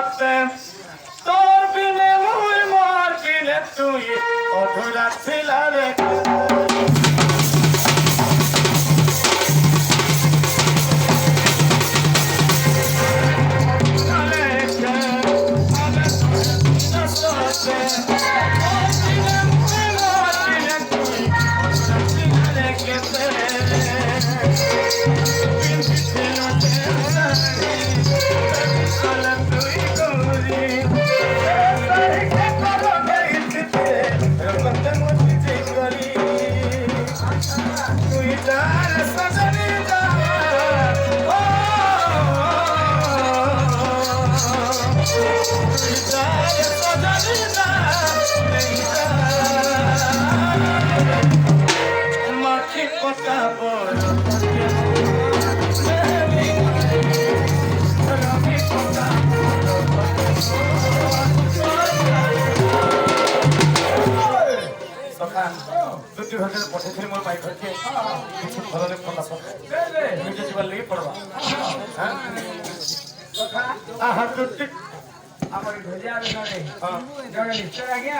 সতে তোর বিনে মুই মোর বিনে তুই অধুরা ছিলা রে দুটি ঘন্টার পঠাইছিলি মোর মাই ঘরকে কিছু ঘরে ফোন নিজে যাবার লেগে পড়বা হ্যাঁ আহা দুটি আমার ভেজা আগে না রে জগা নিশ্চয় আগে